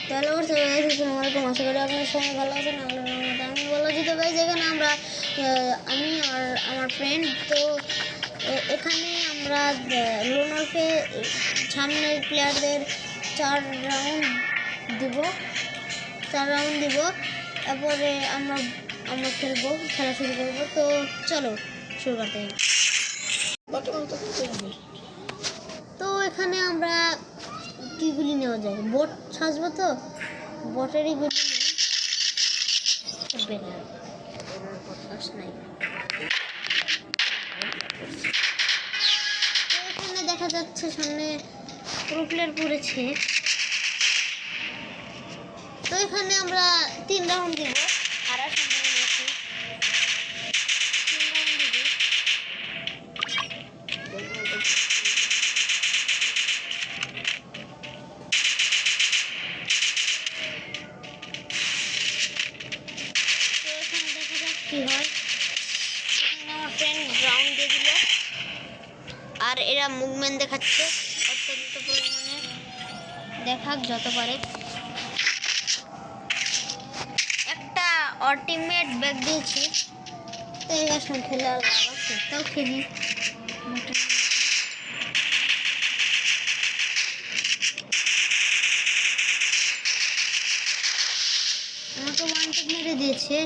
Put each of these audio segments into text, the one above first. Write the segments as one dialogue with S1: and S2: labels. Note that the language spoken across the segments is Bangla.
S1: তাহলে আমার সবাই আসসালামু আলাইকুম, আশা করি আপনার সবাই ভালো আছেন। আমি বলছি তো ভাই, যেখানে আমরা আমি আর আমার ফ্রেন্ড তো এখানে আমরা লোন ওলফে সামনের প্লেয়ারদের 4 রাউন্ড দিব। তারপরে আমরা খেলা শুরু করবো। তো চলো শুরু করতে হবে। তো এখানে আমরা কি গুলি নেওয়া যায়? বট সাজবো, তো বটেরই গুলি নাই। এখানে দেখা যাচ্ছে সামনে প্রো প্লেয়ার পড়েছে। তো এখানে আমরা 3 রাউন্ড দিব। আর কি হয়, আমার ফ্রেন্ড গ্রাউন্ড দিয়ে দিল আর এরা মুভমেন্ট দেখাচ্ছে অত্যন্ত পরিমাণে। দেখাক যত পারে। একটা আলটিমেট ব্যাগ দিয়েছি, তো এই আসলে খেলার আছে, তাও খেলি। আমাকে ওয়ানটেড মেরে দিয়েছে,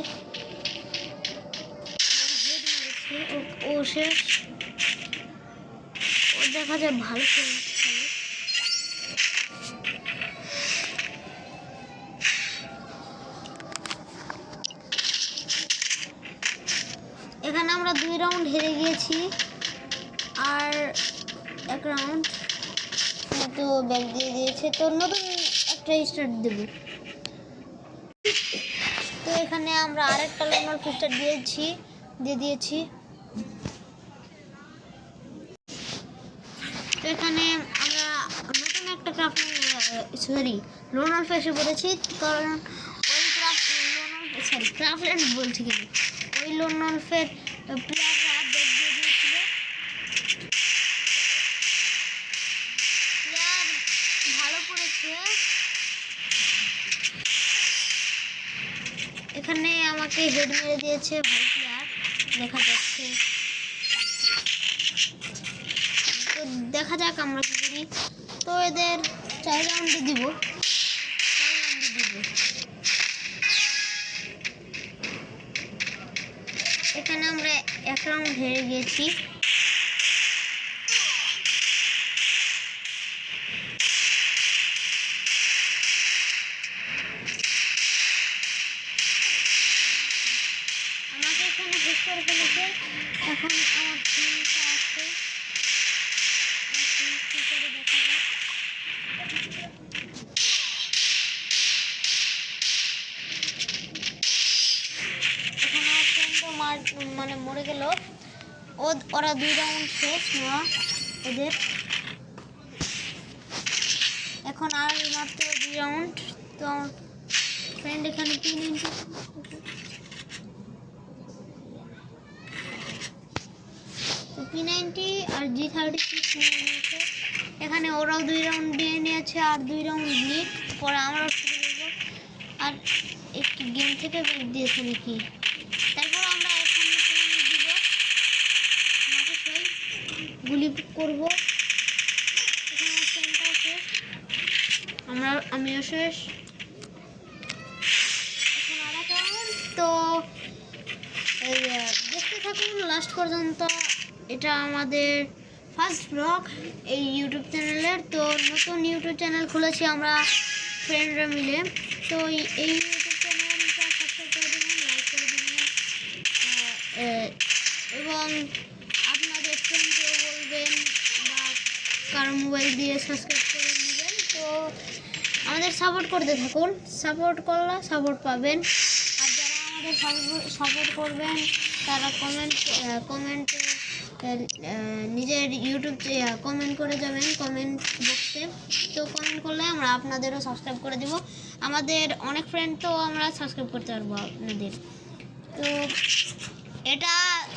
S1: ও শেষ। ও দেখা যায় ভালো খেলে। এখানে আমরা 2 রাউন্ড হেরে গিয়েছি আর 1 রাউন্ড তো ব্যাক দিয়ে দিয়েছে। তো নতুন একটা স্টার্ট দেব। তো এখানে আমরা আরেকটা নর্মাল স্টার্ট দিয়ে দিয়েছি। তো এখানে আমরা নতুন একটা লোন ওলফে এসে পড়েছি, কারণ ওই ক্রাফল্যান্ড বলছি কিন্তু ওই লোন ওলফের প্লেয়াররা ব্যাক দিয়ে দিয়েছিল। প্লেয়ার ভালো করেছে। এখানে আমাকে হেড মেরে দিয়েছে ভাই প্লেয়ার, দেখা যাচ্ছে। তো দেখা যাক আমরা কি করি। তো এদের 4 রাউন্ডে দিব। এখানে আমরা 1 রাউন্ড হেরে গিয়েছি। আমাকে এখানে শেষ করে ফেলেছে। এখন আমার টিমটা আছে, মানে মরে গেল। ওরা 2 রাউন্ড শেষ নেওয়া ওদের। এখন আর মাত্র 2 রাউন্ড। তো আমার ফ্রেন্ড এখানে P90 আর G36 নিয়ে নিয়েছে। এখানে ওরাও 2 রাউন্ড দিয়ে নিয়েছে আর 2 রাউন্ড ব্লিক। পরে আমরাও শুরু করবো। আর একটি গেম থেকে ব্রেক দিয়েছে নাকি। তারপর আমরা এখানে দিব, মাঠে সেই গুলি করবো। এখানে সেন্টার শেষ, আমিও শেষ। এখন আরেক রাউন্ড। তো দেখতে থাকুন লাস্ট পর্যন্ত। এটা আমাদের ফার্স্ট ব্লগ এই ইউটিউব চ্যানেলের। তো নতুন ইউটিউব চ্যানেল খুলেছি আমরা ফ্রেন্ডরা মিলে। তো এই ইউটিউব চ্যানেলটা সাবস্ক্রাইব করে দেবেন, লাইক করে দেবেন, এবং আপনাদের ফ্রেন্ডকেও বলবেন বা কারো মোবাইল দিয়ে সাবস্ক্রাইব করে নেবেন। তো আমাদের সাপোর্ট করতে থাকুন, সাপোর্ট করলে সাপোর্ট পাবেন। আর যারা আমাদের সাপোর্ট করবেন তারা কমেন্টে নিজের ইউটিউব কমেন্ট করে যাবেন কমেন্ট বক্সে। তো কমেন্ট করলে আমরা আপনাদেরও সাবস্ক্রাইব করে দেব। আমাদের অনেক ফ্রেন্ড তো আমরা সাবস্ক্রাইব করতে পারবো আপনাদের। তো এটা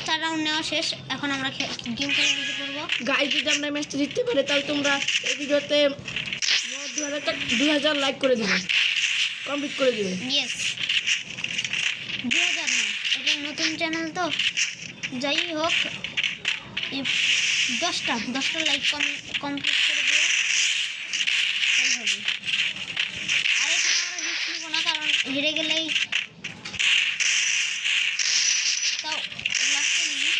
S1: 4 রাউন্ড নেওয়া শেষ। এখন আমরা গেম খেলা শুরু করবো।
S2: গাইজ, যদি আমরা ম্যাচটা জিততে পারি তাহলে তোমরা এই ভিডিওতে 2000 লাইক করে দেবে। কমপ্লিট করে দিবে।
S1: ইয়েস 2000 না, এটা নতুন চ্যানেল তো, যাই হোক এই 10টা লাইক কমপ্লিট করে দিও, তাই হবে। আর এখানে আমরা রিস্ক নিব না, কারণ হেরে গেলেই তাও লাস্টে নিবি।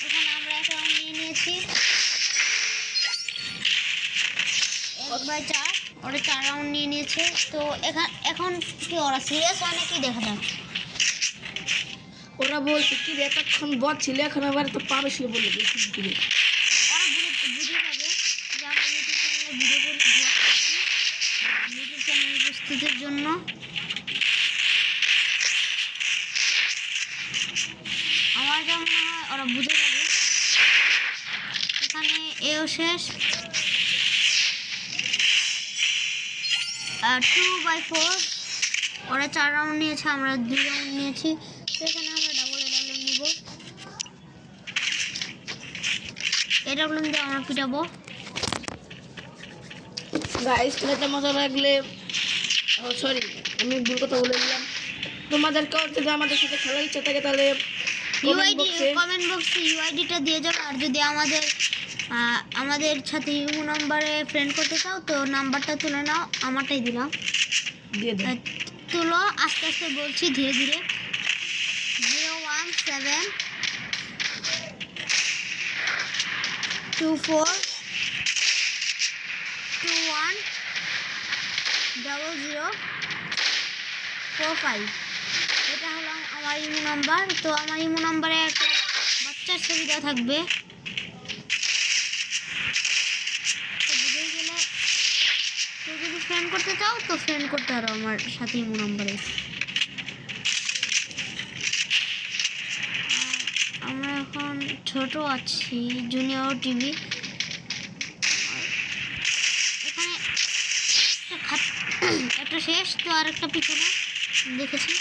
S1: এখানে আমরা একটা রাউন্ড নিয়ে নিয়েছি 1/4, ওরা 4 রাউন্ড নিয়ে নিয়েছে। তো এখন কি ওরা সিরিয়াস হয় নাকি দেখা যাক।
S2: ওরা বলছে কি রে এতক্ষণ বট ছিল, এখন আবার তো পাবে ছিল বলে দিয়েছি।
S1: ওরা বুঝে যাবে যে আমরা ইউটিউব চ্যানেলে ভিডিও করে ব্লগ করছি, ইউটিউব চ্যানেল প্রস্তুতির জন্য। আমার যা মনে হয় ওরা বুঝে যাবে। এখানে এও শেষ, 2/4, ওরা 4 রাউন্ড নিয়েছে, আমরা 2 রাউন্ড নিয়েছি। তো এখানে আমরা ডাবল নিব, এডাব্লিউ দিয়ে আমরা পিটাবো।
S2: গাইস খেলাটা মজা লাগলে, সরি আমি ভুল কথা বলে দিলাম, তোমাদের কেউ যদি আমাদের সাথে খেলার ইচ্ছা থাকে তাহলে
S1: কমেন্ট বক্সে ইউআইডিটা দিয়ে যাবে। আর যদি আমাদের সাথে ইউ নাম্বারে ফ্রেন্ড করতে চাও তো নাম্বারটা তুলে নাও, আমারটাই দিলাম,
S2: দিয়ে দাও।
S1: তুলো, আস্তে আস্তে বলছি, ধীরে ধীরে। 017 24 21 0045, এটা হলো আমার ইমো নাম্বার। তো আমার ইমো নাম্বারে একটা বাচ্চার ছবি দেওয়া থাকবে, তো বুঝেই গেলে। তো যদি ফ্রেন্ড করতে চাও তো ফ্রেন্ড করতে পারো আমার সাথে ইমো নাম্বারে। আমরা এখন ছোট আছি, জুনিয়র টিভি। এখানে একটা শেষ, তো আর একটা পিছনে দেখেছি।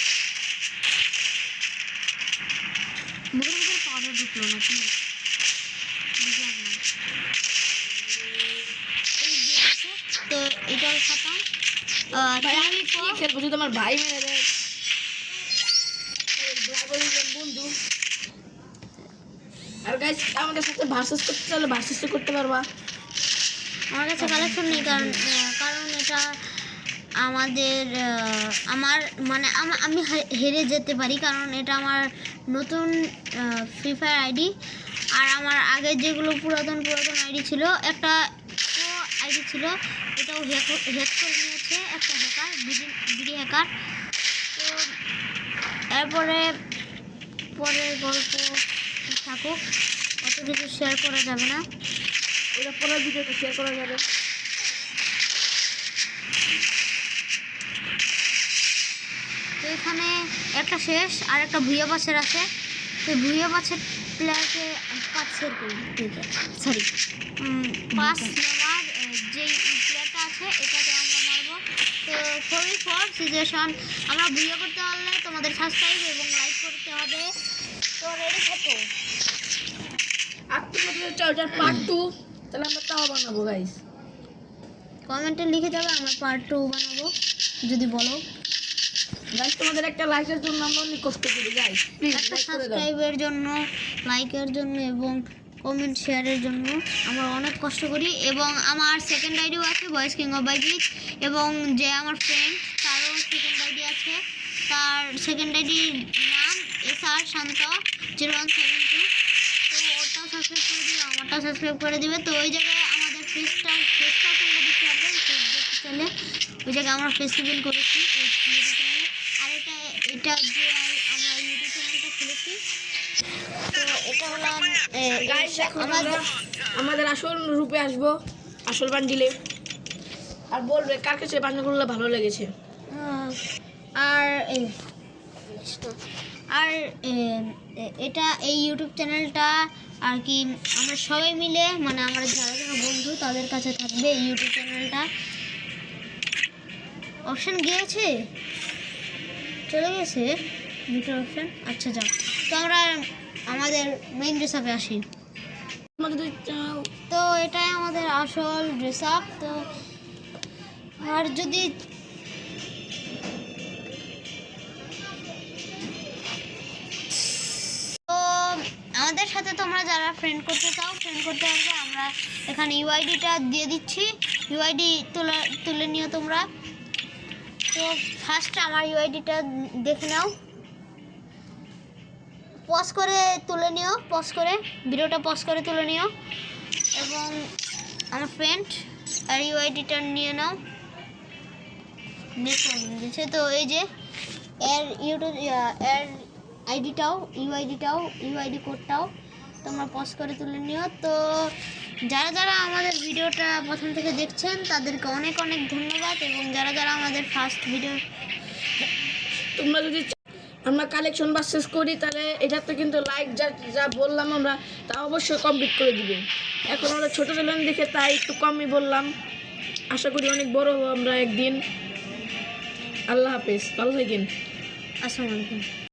S1: মুখের ভিতরে পাউডার ঢুকলো না, কি বুঝলাম না। এই দিয়েছে, তো এটাও খতম।
S2: আমি কি খেলবো যদি আমার ভাই মেরে দেয়? বন্ধু আর গাইস আমাদের সাথে ভার্সেস করতে চাইলে ভার্সেস করতে পারবা।
S1: আমার কাছে কালেকশন নেই, কারণ এটা আমার মানে আমি হেরে যেতে পারি, কারণ এটা আমার নতুন ফ্রি ফায়ার আইডি। আর আমার আগে যেগুলো পুরাতন আইডি ছিল, একটা আইডি ছিল, এটাও হ্যাক করে নিয়েছে একটা হ্যাকার, বিডি হ্যাকার। তো পরের গল্প থাকুক, অত কিছু শেয়ার করা যাবে না,
S2: এটা পরের ভিডিওতে শেয়ার করা যাবে।
S1: তো এখানে একটা শেষ, আর একটা ভুইয়া পাশের আছে। তো ভুইয়া পাশের প্লেয়ারকে পাস নেওয়ার যেই প্লেয়ারটা আছে এটাকে আমরা মারবো। তো 4v4 সিচুয়েশন, আমরা ভুইয়া করতে পারলে তোমাদের সাবস্ক্রাইব এবং লাইক করতে হবে। তো রেডি থাকো,
S2: আত্মীয় পার্ট 2 তাহলে আমরা তাও বানাবো গাইস।
S1: কমেন্টে লিখে যাবে, আমরা পার্ট 2 বানাবো যদি বলো।
S2: গাইস তোমাদের একটা লাইকের জন্য আমরা অনেক কষ্ট করি গাইস, প্লিজ
S1: একটা
S2: লাইক করে দাও।
S1: সাবস্ক্রাইবের জন্য, লাইকের জন্য এবং কমেন্ট শেয়ারের জন্য আমরা অনেক কষ্ট করি। এবং আমার সেকেন্ড আইডিও আছে, ভয়েস কিং অফ বাইজিৎ, এবং যে আমার ফ্রেন্ড তারও সেকেন্ড আইডি আছে, তার সেকেন্ড আইডির নাম SR শান্ত 0172। তো ওটাও সাবস্ক্রাইব করে দিবে, আমারটাও সাবস্ক্রাইব করে দিবে। তো ওই জায়গায় আমাদের ফেসটাও তোমরা দেখতে পারবে, ফেস দেখতে চাইলে ওই জায়গায় আমরা ফেস্টিভ্যাল করেছি ইউটিউব চ্যানেলে। আর এটা যে আমরা ইউটিউব চ্যানেলটা খুলেছি, তো এটা হলো
S2: গাইস এখন আমাদের আসল রূপে আসবো, আসল বান্ডিলে, আর বলবে কার কাছে বান্ডিলগুলো ভালো লেগেছে।
S1: আর এটা এই ইউটিউব চ্যানেলটা আর কি আমরা সবাই মিলে, মানে আমরা যারা যারা বন্ধু তাদের কাছে থাকবে এই ইউটিউব চ্যানেলটা। অপশান গিয়েছে, চলে গেছে দুটো অপশান। আচ্ছা যাও, তো আমরা আমাদের মেইন ড্রেস আপে আসি। তো এটাই আমাদের আসল ড্রেস আপ। তো আর যদি তো আমাদের সাথে তোমরা যারা ফ্রেন্ড করতে চাও ফ্রেন্ড করতে পারবে। আমরা এখানে ইউআইডিটা দিয়ে দিচ্ছি, ইউআইডি তুলে নিও তোমরা। তো ফার্স্ট আমার ইউআইডিটা দেখে নাও, পজ করে তুলে নিও, পজ করে ভিডিওটা পজ করে তুলে নিও এবং আমার ফ্রেন্ড আর ইউআইডিটা নিয়ে নাও। দিয়েছে তো এই যে এর ইউটিউব এর আইডিটাও ইউআইডি কোডটাও তোমরা পজ করে তুলে নিও। তো যারা যারা আমাদের ভিডিওটা প্রথম থেকে দেখছেন তাদেরকে অনেক অনেক ধন্যবাদ, এবং যারা যারা আমাদের ফার্স্ট ভিডিও,
S2: তোমরা যদি আমরা কালেকশন পারচেস করি তাহলে এটাতে কিন্তু লাইক যা যা বললাম আমরা তা অবশ্যই কমপ্লিট করে দিবে। এখন আমরা ছোটো চ্যানেল দেখে তাই একটু কমই বললাম, আশা করি অনেক বড় হবো আমরা একদিন। আল্লাহ হাফেজ, ভালো থাকেন।
S1: আসসালামু আলাইকুম।